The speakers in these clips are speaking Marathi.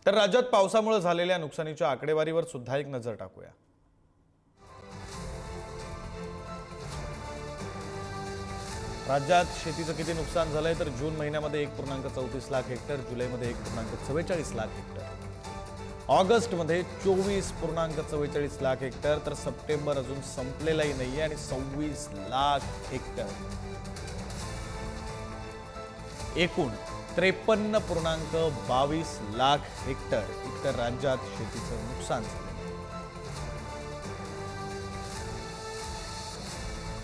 तर राज्यात पावसामुळे झालेल्या नुकसानीच्या आकडेवारीवर सुद्धा एक नजर टाकूया। राज्यात शेतीचं किती नुकसान झालंय तर जून महिन्यामध्ये 1.34 लाख हेक्टर, जुलैमध्ये 1.44 लाख हेक्टर, ऑगस्टमध्ये 24.44 लाख हेक्टर, तर सप्टेंबर अजून संपलेलाही नाहीये आणि 26 लाख हेक्टर, एकूण 53.22 लाख हेक्टर इतकं राज्यात शेतीचं नुकसान झालं।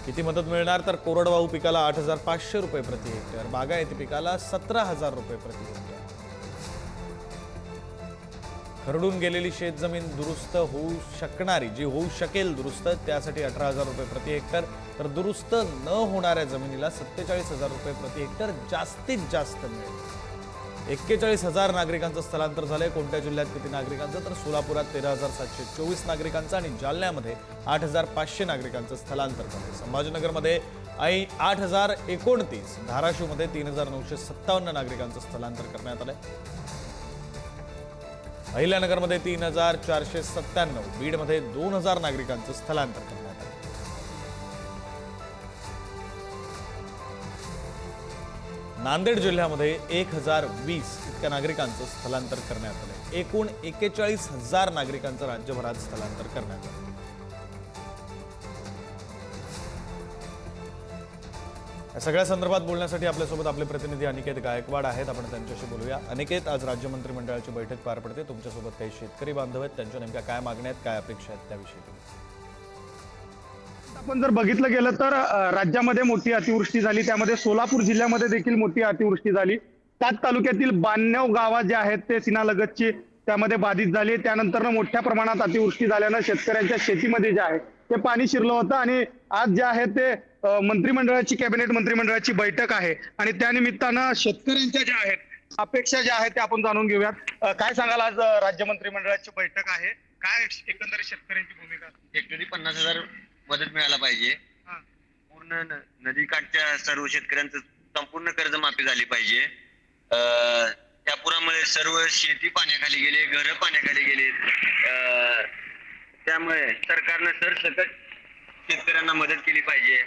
किती मदत मिळणार तर कोरडवाहू पिकाला 8,500 रुपये प्रति हेक्टर, बागायती पिकाला 17,000 रुपये प्रति हेक्टर, खरडून गेलेली शेतजमीन दुरुस्त होऊ शकणारी जी होऊ शकेल दुरुस्त त्यासाठी 18,000 रुपये प्रति हेक्टर, तर दुरुस्त न होणाऱ्या जमिनीला 47,000 रुपये प्रति हेक्टर जास्तीत जास्त मिळेल। 41,000 नागरिकांचं स्थलांतर झालंय। कोणत्या जिल्ह्यात किती नागरिकांचं तर सोलापुरात 13,724 नागरिकांचं आणि जालन्यामध्ये 8,500 नागरिकांचं स्थलांतर झालंय। संभाजीनगरमध्ये 8,029, धाराशिवमध्ये 3,957 नागरिकांचं स्थलांतर करण्यात आलंय। अहिल्यानगरमध्ये 3,497, बीडमध्ये 2,000 नागरिकांचं स्थलांतर करण्यात आलं। नांदेड जिल्ह्यामध्ये 1,020 इतक्या नागरिकांचं स्थलांतर करण्यात आलं। एकूण 41,000 नागरिकांचं राज्यभरात स्थलांतर करण्यात आलं। या सगळ्या संदर्भात बोलण्यासाठी आपल्यासोबत आपले प्रतिनिधी अनिकेत गायकवाड आहेत। आपण त्यांच्याशी बोलूया। अनिकेत, आज राज्य मंत्रिमंडळाची बैठक पार पडते, तुमच्यासोबत काही शेतकरी बांधव आहेत, त्यांच्या नेमक्या काय मागण्या आहेत, काय अपेक्षा आहेत त्याविषयी आपण जर बघितलं गेलं तर राज्यामध्ये मोठी अतिवृष्टी झाली, त्यामध्ये सोलापूर जिल्ह्यामध्ये देखील मोठी अतिवृष्टी झाली। 7 तालुक्यातील 92 गावात जे आहेत ते सीमालगतची त्यामध्ये बाधित झाली। त्यानंतर मोठ्या प्रमाणात अतिवृष्टी झाल्यानं शेतकऱ्यांच्या शेतीमध्ये जे आहे ते पाणी शिरलं होतं आणि आज जे आहे ते मंत्रिमंडळाची कॅबिनेट मंत्रिमंडळाची बैठक आहे आणि त्यानिमित्तानं शेतकऱ्यांच्या ज्या आहेत अपेक्षा ज्या आहेत त्या आपण जाणून घेऊयात। काय सांगाल, आज राज्य मंत्रिमंडळाची बैठक आहे, काय एकंदरीत शेतकऱ्यांची भूमिका? हेक्टरी 50,000 मदत मिळायला पाहिजे। पूर्ण नदीकाठच्या सर्व शेतकऱ्यांचं संपूर्ण कर्जमाफी झाली पाहिजे। त्या पुरामुळे सर्व शेती पाण्याखाली गेले, घरं पाण्याखाली गेले, त्यामुळे सरकारने सरसकट शेतकऱ्यांना मदत केली पाहिजे,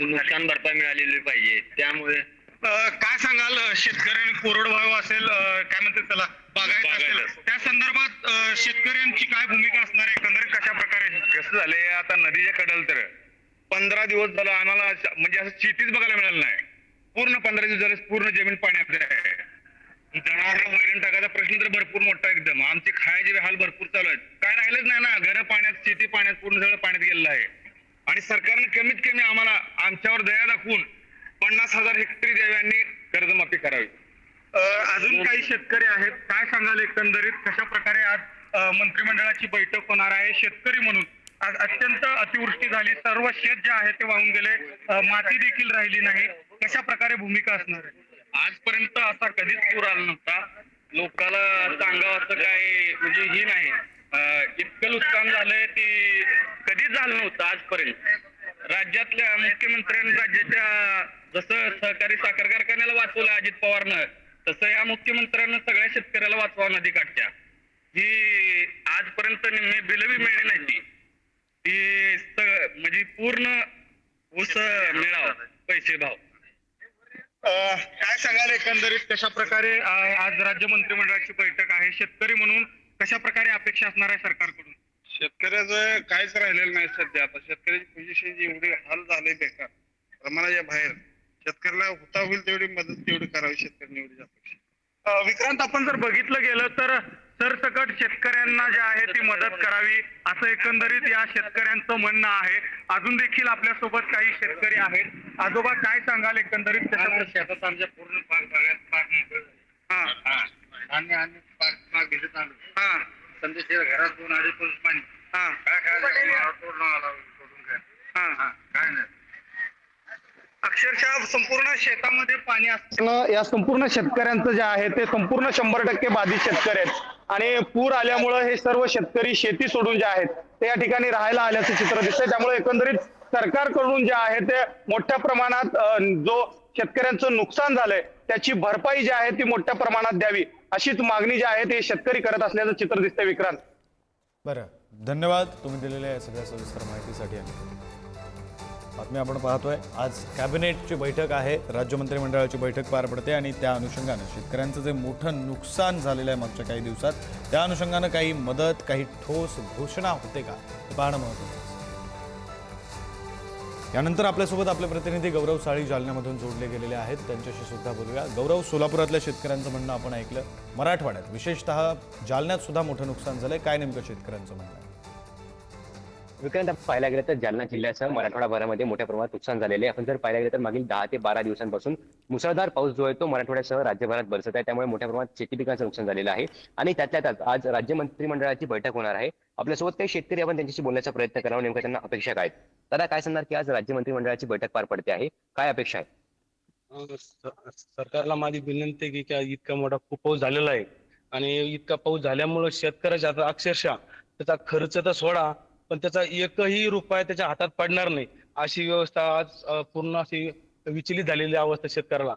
नुकसान भरपाई मिळालेली पाहिजे। त्यामुळे काय सांगाल, शेतकऱ्यांनी कोरडवाहू असेल, काय म्हणतात त्याला, बागायत असेल, त्या संदर्भात शेतकऱ्यांची काय भूमिका असणार आहे, एकंदरीत कशा प्रकारे? कसं झालंय, आता नदीच्या कडेला तर 15 दिवस झालं आम्हाला म्हणजे असं शेतीच बघायला मिळालं नाही। पूर्ण 15 दिवस झाले पूर्ण जमीन पाण्यात आहे। जनावर वैरण टाकायचा प्रश्न तर भरपूर मोठा एकदम, आमचे खायचे हाल भरपूर चालू आहेत, काय राहिलंच नाही ना, घर पाण्यात, शेती पाण्यात, पूर्ण सगळं पाण्यात गेलेलं आहे। आणि सरकारने कमीत कमी आम्हाला आमच्यावर दया दाखवून 50,000 हेक्टरी देवांनी कर्जमाफी करावी। अजून काही शेतकरी आहेत, काय सांगाल एकंदरीत कशा प्रकारे आज मंत्रिमंडळाची बैठक होणार आहे? शेतकरी म्हणून आज अत्यंत अतिवृष्टी झाली, सर्व शेत जे आहे ते वाहून गेले, माती देखील राहिली नाही, कशा प्रकारे भूमिका असणार आहे? आजपर्यंत असा कधीच पूर आला नव्हता, लोकांना सांगावं असं काय म्हणजे ही नाही, इतकं नुकसान झालंय ते कधीच झालं नव्हतं आजपर्यंत। राज्यातल्या मुख्यमंत्र्यांनी राज्याच्या जसं सहकारी साखर कारखान्याला वाचवलं अजित पवारनं, तसं या मुख्यमंत्र्यांना सगळ्या शेतकऱ्याला वाचवा नदीकाठच्या। ही आजपर्यंत निम्मे बिल बी मिळली नाही, ती म्हणजे पूर्ण ऊस मिळावा पैसे भाव। काय सांगाल एकंदरीत कशा प्रकारे आज राज्य मंत्रिमंडळाची बैठक आहे, शेतकरी म्हणून कशा प्रकारे अपेक्षा असणार आहे सरकारकडून? शेतकऱ्याचं काहीच राहिलेलं नाही सध्या। आता शेतकऱ्याची पोझिशन एवढी हाल झाले बेकार प्रमाणाच्या बाहेर, शेतकऱ्याला होता होईल तेवढी मदत तेवढी करावी शेतकऱ्यांनी, एवढीच अपेक्षा। विक्रांत, आपण जर बघितलं गेलं तर सरसकट शेतकऱ्यांना जे आहे ती मदत करावी असं एकंदरीत या शेतकऱ्यांचं म्हणणं आहे। अजून देखील आपल्यासोबत काही शेतकरी आहेत। आजोबा, काय सांगाल एकंदरीत शेतात आमच्या पूर्ण धान्य आणि पाक भिजत आलो, संदेश घरात 2-2.5 पाणी, काय काय नाही, अक्षरशः संपूर्ण शेतामध्ये पाणी असताना या संपूर्ण शेतकऱ्यांचं जे आहे ते संपूर्ण 100% बाधित शेतकरी आहेत आणि पूर आल्यामुळे हे सर्व शेतकरी शेती सोडून जे आहेत ते या ठिकाणी राहायला आल्याचं चित्र दिसतंय। त्यामुळे एकंदरीत सरकारकडून जे आहे ते मोठ्या प्रमाणात जो शेतकऱ्यांचं नुकसान झालंय त्याची भरपाई जी आहे ती मोठ्या प्रमाणात द्यावी अशीच मागणी जी आहे ते शेतकरी करत असल्याचं चित्र दिसतंय विक्रांत. बरं, धन्यवाद तुम्ही दिलेल्या या सगळ्या सविस्तर माहितीसाठी. बातमी आपण पाहतोय, आज कॅबिनेटची बैठक आहे, राज्य मंत्रिमंडळाची बैठक पार पडते आणि त्या अनुषंगानं शेतकऱ्यांचं जे मोठं नुकसान झालेलं आहे मागच्या काही दिवसात, त्या अनुषंगानं काही मदत, काही ठोस घोषणा होते का हे पाहणं महत्त्वाचं आहे. यानंतर आपल्यासोबत आपले प्रतिनिधी गौरव साळी जालन्यामधून जोडले गेलेले आहेत, त्यांच्याशी सुद्धा बोलूया. गौरव, सोलापुरातल्या शेतकऱ्यांचं म्हणणं आपण ऐकलं, मराठवाड्यात विशेषतः जालन्यात सुद्धा मोठं नुकसान झालंय, काय नेमकं शेतकऱ्यांचं म्हणणं आहे? विक्रांत, आपण पाहायला गेलं तर जालना जिल्ह्यासह मराठवाडाभरामध्ये मोठ्या प्रमाणात नुकसान झालेले आहे. आपण जर पाहायला गेलं तर मागील 10 ते 12 दिवसांपासून मुसळधार पाऊस जो आहे तो मराठवाड्यासह राज्यभरात बरसत आहे. त्यामुळे मोठ्या प्रमाणात शेती पिकांचं नुकसान झालेलं आहे आणि त्यातल्या त्यात आज राज्य मंत्रिमंडळाची बैठक होणार आहे. आपल्यासोबत काही शेतकरी आपण त्यांच्याशी बोलण्याचा प्रयत्न करावा, नेमकं त्यांना अपेक्षा काय आहेत. दादा, काय सांगणार की आज राज्य मंत्रिमंडळाची बैठक पार पडते आहे, काय अपेक्षा आहे? सरकारला माझी विनंती आहे की इतका मोठा खूप पाऊस झालेला आहे आणि इतका पाऊस झाल्यामुळे शेतकऱ्याच्या आता अक्षरशः त्याचा खर्च तर सोडा, पण त्याचा एकही रुपया त्याच्या हातात पडणार नाही अशी व्यवस्था आज पूर्ण अशी विचलित झालेली अवस्था शेतकऱ्याला.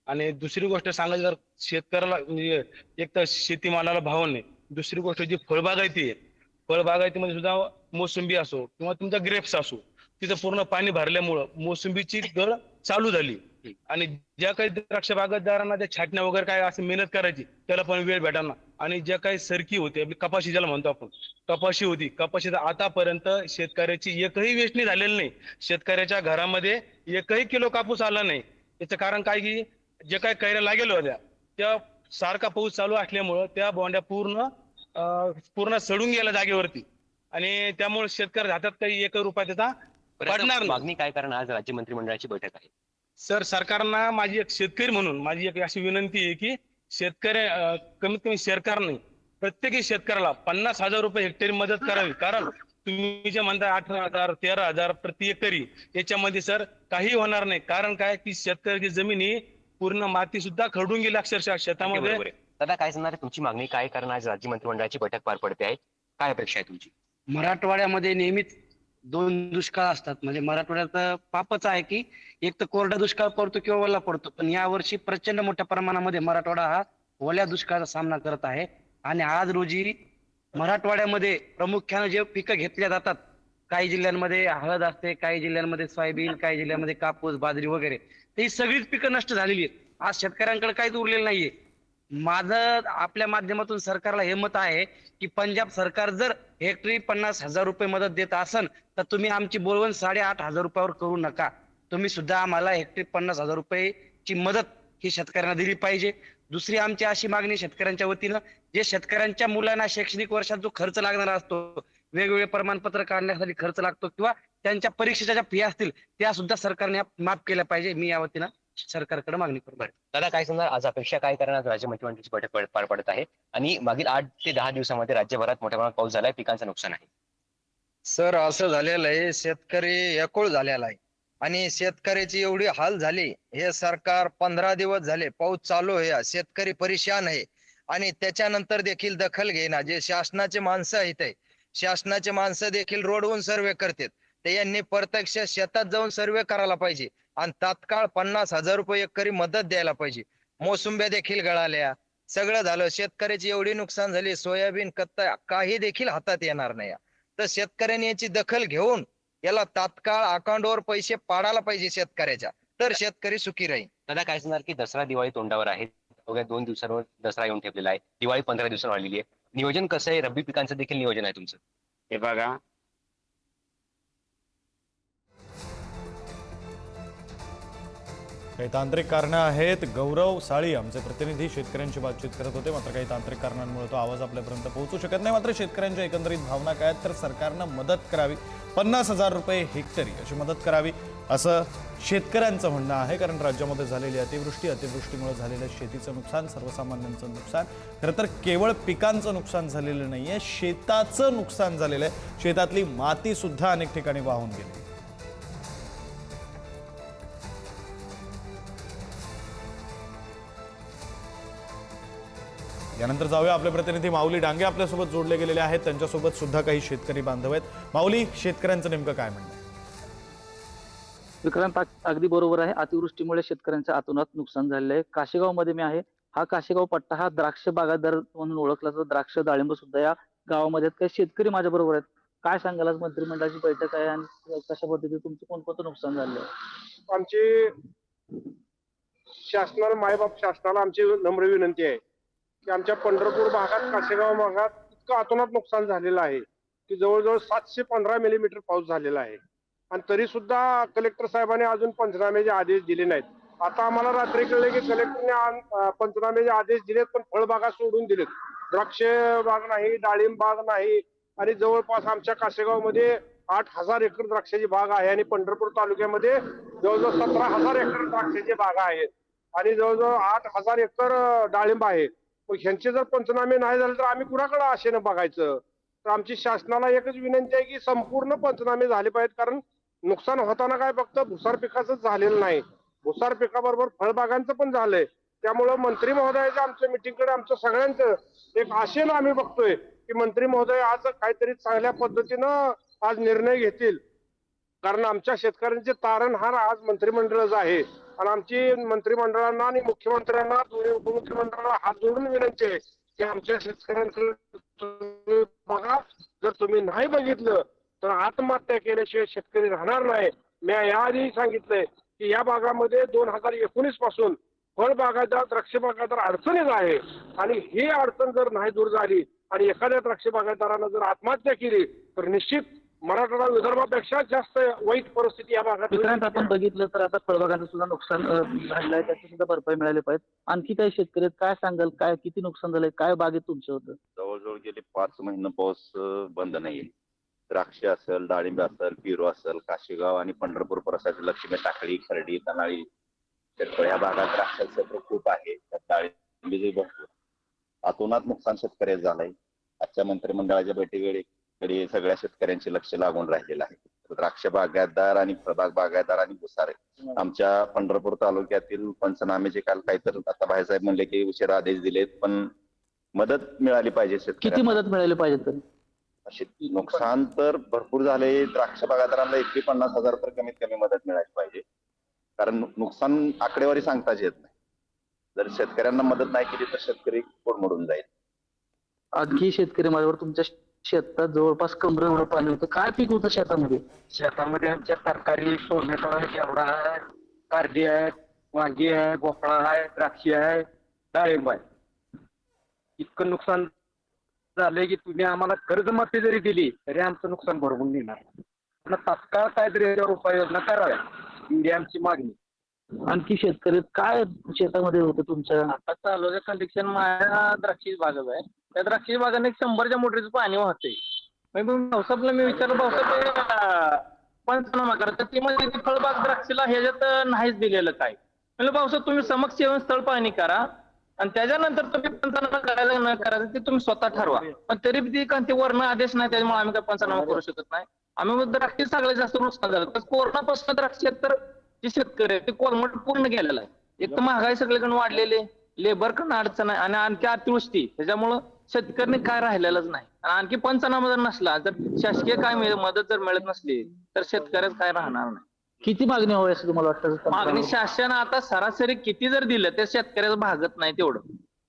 आणि दुसरी गोष्ट सांगायची तर शेतकऱ्याला म्हणजे एक तर शेतीमालाला भाव नाही, दुसरी गोष्ट जी फळबागायती आहे, फळबागायतीमध्ये सुद्धा मोसंबी असो किंवा तुमचा ग्रेप्स असो, तिथं पूर्ण पाणी भरल्यामुळं मोसंबीची गळ चालू झाली आणि ज्या काही द्राक्ष बागायतदारांना त्या छाटण्या वगैरे काय असं मेहनत करायची त्याला पण वेळ भेटाना. आणि ज्या काही सरकी होती, आपली कपाशी ज्याला म्हणतो आपण, कपाशी होती, कपाशीचा आतापर्यंत शेतकऱ्याची एकही वेचणी झालेली नाही, शेतकऱ्याच्या घरामध्ये एकही किलो कापूस आला नाही. याचं कारण काय की जे काही कैऱ्या लागेल होत्या त्या सारखा पाऊस चालू असल्यामुळं त्या बोंड्या पूर्ण सडून गेल्या जागेवरती आणि त्यामुळे शेतकऱ्या हातात काही एक रुपया त्याचा पडणार नाही. मागणी काय, कारण आज राज्य मंत्रिमंडळाची बैठक आहे. सर, सरकारना माझी एक शेतकरी म्हणून माझी एक अशी विनंती आहे की शेतकरी कमीत कमी सरकारने प्रत्येक शेतकऱ्याला 50,000 रुपये हेक्टरी मदत करावी. कारण तुम्ही जे म्हणता 18,000 13,000 प्रति एकरी, याच्यामध्ये सर काही होणार नाही. कारण काय की शेतकऱ्याची जमीन ही पूर्ण माती सुद्धा खरडून गेली अक्षरशः शेतामध्ये. बरोबर आहे. दादा, काय सांगणार तुमची मागणी काय, कारण आज राज्य मंत्रिमंडळाची बैठक पार पडते आहे, काय अपेक्षा आहे तुमची? मराठवाड्यामध्ये नेहमीच 2 दुष्काळ असतात. म्हणजे मराठवाड्यात पापच आहे की एक तर कोरडा दुष्काळ पडतो किंवा ओला पडतो, पण यावर्षी प्रचंड मोठ्या प्रमाणामध्ये मराठवाडा हा ओल्या दुष्काळाचा सामना करत आहे. आणि आज रोजी मराठवाड्यामध्ये प्रामुख्याने जे पिकं घेतल्या जातात, काही जिल्ह्यांमध्ये हळद असते, काही जिल्ह्यांमध्ये सोयाबीन, काही जिल्ह्यांमध्ये कापूस, बाजरी वगैरे, तर ही सगळीच पिकं नष्ट झालेली आहेत. आज शेतकऱ्यांकडे काहीच उरलेलं नाहीये. माझं आपल्या माध्यमातून सरकारला हे मत आहे की पंजाब सरकार जर हेक्टरी 50,000 रुपये मदत देत असेल तर तुम्ही आमची बोलवण 8,500 रुपयावर करू नका. तुम्ही सुद्धा आम्हाला हेक्टरी 50,000 रुपयेची मदत ही शेतकऱ्यांना दिली पाहिजे. दुसरी आमची अशी मागणी शेतकऱ्यांच्या वतीनं, जे शेतकऱ्यांच्या मुलांना शैक्षणिक वर्षात जो खर्च लागणार असतो, वेगवेगळे प्रमाणपत्र काढण्यासाठी खर्च लागतो किंवा त्यांच्या परीक्षेच्या ज्या फी असतील त्या सुद्धा सरकारने माफ केल्या पाहिजे. मी या वतीनं सरकारकडे मागणी करतो. दादा, काय सांगणार आज अपेक्षा काय, कारण आज राज्य मंत्रिमंडळाची बैठक पार पडत आहे आणि मागील 8 ते 10 दिवसामध्ये राज्यभरात मोठ्या प्रमाणात पाऊस झालाय, पिकांचं नुकसान आहे. सर, असं झालेलं आहे, शेतकरी एकूळ झालेला आहे आणि शेतकऱ्याची एवढी हाल झाली. हे सरकार 15 दिवस झाले पाऊस चालू आहे, शेतकरी परेशान आहे आणि त्याच्यानंतर देखील दखल घेईना. जे शासनाचे माणसं आहेत, शासनाचे माणसं देखील रोडवरून सर्वे करतात, ते यांनी प्रत्यक्ष शेतात जाऊन सर्वे करायला पाहिजे आणि तात्काळ 50,000 रुपये एकरी मदत द्यायला पाहिजे. मोसंब्या देखील गळाल्या, सगळं झालं. शेतकऱ्याची एवढी नुकसान झाली, सोयाबीन कत्ता काही देखील हातात येणार नाही. तर शेतकऱ्यांनी याची दखल घेऊन याला तात्काळ अकाउंटवर पैसे पाडायला पाहिजे शेतकऱ्याच्या, तर शेतकरी सुखी राहील. दादा, काय सांगणार की दसरा दिवाळी तोंडावर आहे, अवघ्या 2 दिवसांवर दसरा येऊन ठेपलेला आहे, दिवाळी 15 दिवसांवर आलेली आहे, नियोजन कसं आहे? रब्बी पिकांचं देखील नियोजन आहे तुमचं? हे बघा, काही तांत्रिक कारणं आहेत. गौरव साळी आमचे प्रतिनिधी शेतकऱ्यांची बातचीत करत होते, मात्र काही तांत्रिक कारणांमुळे तो आवाज आपल्यापर्यंत पोहोचू शकत नाही. मात्र शेतकऱ्यांच्या एकंदरीत भावना काय आहेत तर सरकारनं मदत करावी, 50,000 रुपये हेक्टरी अशी मदत करावी असं शेतकऱ्यांचं म्हणणं आहे. कारण राज्यामध्ये झालेली अतिवृष्टीमुळे झालेलं शेतीचं नुकसान, सर्वसामान्यांचं नुकसान, खरं तर केवळ पिकांचं नुकसान झालेलं नाहीये, शेताचं नुकसान झालेलं आहे. शेतातली माती सुद्धा अनेक ठिकाणी वाहून गेली. यानंतर जाऊया, आपले प्रतिनिधी माऊली डांगे आपल्यासोबत जोडले गेलेले आहेत, त्यांच्यासोबत सुद्धा काही शेतकरी बांधव आहेत. माऊली, शेतकऱ्यांचं नेमकं काय म्हणणं आहे? विक्रांत, अगदी बरोबर आहे. अतिवृष्टीमुळे शेतकऱ्यांच्या अतोनात नुकसान झालेलं आहे. काशेगाव मध्ये मी आहे. हा काशेगाव पट्टा हा द्राक्ष बागायतदार म्हणून ओळखला जातो. द्राक्ष डाळिंब सुद्धा या गावामध्ये आहेत. काही शेतकरी माझ्या बरोबर आहेत. काय सांगाल, आज मंत्रिमंडळाची बैठक आहे आणि कशा पद्धतीने तुमचं कोणकोणतं नुकसान झालं आहे? आमची शासनाला, मायबाप शासनाला आमची नम्र विनंती आहे की आमच्या पंढरपूर भागात, काशेगाव भागात इतकं अतोनात नुकसान झालेलं आहे की जवळजवळ 715 मिलीमीटर पाऊस झालेला आहे आणि तरी सुद्धा कलेक्टर साहेबांनी अजून पंचनाम्याचे आदेश दिले नाहीत. आता आम्हाला रात्री कळले की कलेक्टरने पंचनाम्याचे आदेश दिलेत, पण फळबागा सोडून दिलेत. द्राक्ष बाग नाही, डाळिंब बाग नाही आणि जवळपास आमच्या काशेगाव मध्ये 8,000 एकर द्राक्षाची बाग आहे आणि पंढरपूर तालुक्यामध्ये जवळजवळ 17,000 एकर द्राक्षाची बागा आहेत आणि जवळजवळ 8,000 एकर डाळिंब आहे. मग ह्यांचे जर पंचनामे नाही झाले तर आम्ही कुणाकडे आशेनं बघायचं? तर आमची शासनाला एकच विनंती आहे की संपूर्ण पंचनामे झाले पाहिजेत, कारण नुकसान होताना काय फक्त भुसार पिकाचंच झालेलं नाही, भुसार पिकाबरोबर फळबागांचं पण झालंय. त्यामुळं मंत्री महोदयाच्या आमच्या मिटिंगकडे आमचं सगळ्यांचं एक आशेनं आम्ही बघतोय की मंत्री महोदय आज काहीतरी चांगल्या पद्धतीनं आज निर्णय घेतील, कारण आमच्या शेतकऱ्यांचे तारणहार आज मंत्रिमंडळच आहे. आणि आमची मंत्रिमंडळांना आणि मुख्यमंत्र्यांना, दोन्ही उपमुख्यमंत्र्यांना हात जोडून विनंती आहे की आमच्या शेतकऱ्यांकडे बघा. जर तुम्ही नाही बघितलं तर आत्महत्या केल्याशिवाय शेतकरी राहणार नाही. मी याआधी सांगितलंय की या भागामध्ये 2019 पासून फळ बागायतदार, द्राक्ष बागायतदार अडचणीत आहे आणि ही अडचण जर नाही दूर झाली आणि एखाद्या द्राक्ष बागायतदारानं जर आत्महत्या केली तर निश्चित मराठवाडा विदर्भापेक्षा जास्त वाईट परिस्थिती या भागात विक्रांत, आपण बघितलं तर आता फळबागांचं सुद्धा नुकसान झालं आहे, त्याची सुद्धा भरपाई मिळाली पाहिजे. आणखी काही शेतकरी आहेत, काय सांगाल, काय किती नुकसान झालंय, काय बागेत तुमचं होतं? जवळजवळ गेले 5 महिने पाऊस बंद नाहीये. द्राक्ष असेल, डाळिंब असेल, पेरू असेल, काशेगाव आणि पंढरपूर परिसरातील लक्ष्मी, टाकळी, खर्डी, तनाळी शेतकरी ह्या भागात द्राक्षाचं क्षेत्र खूप आहे. त्यात डाळिंबीचे भरपूर अतोनात नुकसान शेतकऱ्याचं झालंय. आजच्या मंत्रिमंडळाच्या बैठकीकडे सगळ्या शेतकऱ्यांचे लक्ष लागून राहिलेलं आहे. द्राक्ष बागायतदार आणि फळबाग बागायतदार आणि भुसारे आमच्या पंढरपूर तालुक्यातील पंचनामेचे काल काहीतरी आता भाईसाहेब म्हणले की उशिरा आदेश दिलेत, पण मदत मिळाली पाहिजे. किती मदत मिळाली पाहिजे तरी? नुकसान तर भरपूर झाले. द्राक्ष बागायतदारांना 50,000 तर कमीत कमी मदत मिळाली पाहिजे, कारण नुकसान आकडेवारी सांगताच येत नाही. जर शेतकऱ्यांना मदत नाही केली तर शेतकरी कोडमोडून जाईल. आणखी शेतकरी माझ्यावर, तुमच्या शेतात जवळपास कमरे एवढं पाणी होतं, काय पीक होतं शेतामध्ये? शेतामध्ये आमच्या तरकारी, टोमॅटो आहे, घेवडा आहे, कारडी आहे, वांगी आहे, भोपळा आहे, द्राक्षी आहे, डाळिंब आहे. इतकं नुकसान झालंय की तुम्ही आम्हाला कर्जमाफी जरी दिली तरी आमचं नुकसान भरवून देणार. तात्काळ काहीतरी याच्यावर उपाययोजना कराव्या ही आमची मागणी. आणखी शेतकरी काय शेतामध्ये होतं तुमच्या? आता चालू कंडिशन माझ्या द्राक्षी बागच आहे. त्या द्राक्षी बागाने 100च्या मोटरीचं पाणी वाहतंय. मग भाऊसाहेबला मी विचारलं, भाऊसाहेब पंचनामा करा, तर ती म्हणजे ती फळबाग द्राक्षीला ह्याच्यात नाहीच दिलेलं काय. म्हणलं भाऊसाहेब तुम्ही समक्ष येऊन स्थळ पाहणी करा आणि त्याच्यानंतर तुम्ही पंचनामा करायला न करायचं ते तुम्ही स्वतः ठरवा. पण तरी ते वर्ण आदेश नाही, त्याच्यामुळे आम्ही काय पंचनामा करू शकत नाही. आम्ही द्राक्षी सगळ्यात जास्त नुकसान झालं. तर कोरोनापासून द्राक्षी तर जे शेतकरी आहे ते कोलमट पूर्ण गेलेला आहे. एक तर महागाई सगळीकडे वाढलेली, लेबर कडनं अडचण आहे आणि आणखी अतिवृष्टी, त्याच्यामुळं शेतकऱ्यांनी काय राहिलेलंच नाही. आणि आणखी पंचनामा जर नसला, जर शासकीय काय मदत जर मिळत नसली तर शेतकऱ्याच काय राहणार नाही. किती मागणी हवी असं तुम्हाला वाटतं? मागणी शासन आता सरासरी किती जर दिलं ते शेतकऱ्याचं भागत नाही तेवढं.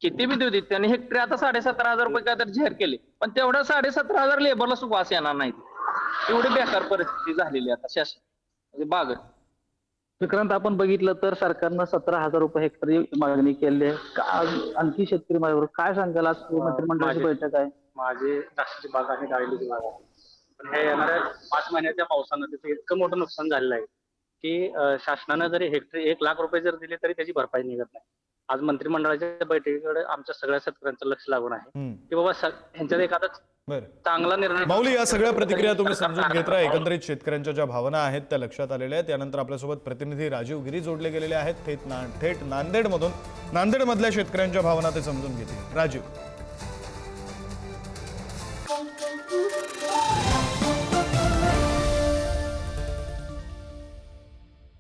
किती बी देऊ देत त्यांनी हेक्टरी आता 17,500 रुपये काय तर जाहीर केले, पण तेवढं 17,500 लेबरला सुख वास येणार नाही. एवढी बेकार परिस्थिती झालेली आता शासन म्हणजे बागत. विक्रांत, आपण बघितलं तर सरकारनं 17,000 रुपये हेक्टरी मागणी केली आहे. आणखी शेतकरी माझ्यावर काय सांगाल? आज मंत्रिमंडळाची बैठक आहे. माझे द्राक्षाची बाग आहे, डाळिंबीची बाग आहे. पण हे येणाऱ्या 5 महिन्याच्या पावसानं त्याचं इतकं मोठं नुकसान झालेलं आहे की शासनानं जरी हेक्टरी 1,00,000 रुपये जर दिले तरी त्याची भरपाई निघत नाही. आज मंत्रिमंडळाच्या बैठकीकडे आमच्या सगळ्या शेतकऱ्यांचं लक्ष लागून आहे की बाबा ह्यांच्यात एखादा चांगला निर्णय. माऊली, या सगळ्या प्रतिक्रिया तुम्ही समजून घेत राहा. एकंदरीत शेतकऱ्यांच्या ज्या भावना आहेत त्या लक्षात आलेल्या आहेत. त्यानंतर आपल्यासोबत प्रतिनिधी राजीव गिरी जोडले गेलेले आहेत थेट नांदेडमधून. नांदेडमधल्या शेतकऱ्यांच्या भावना ते समजून घेतील. राजीव.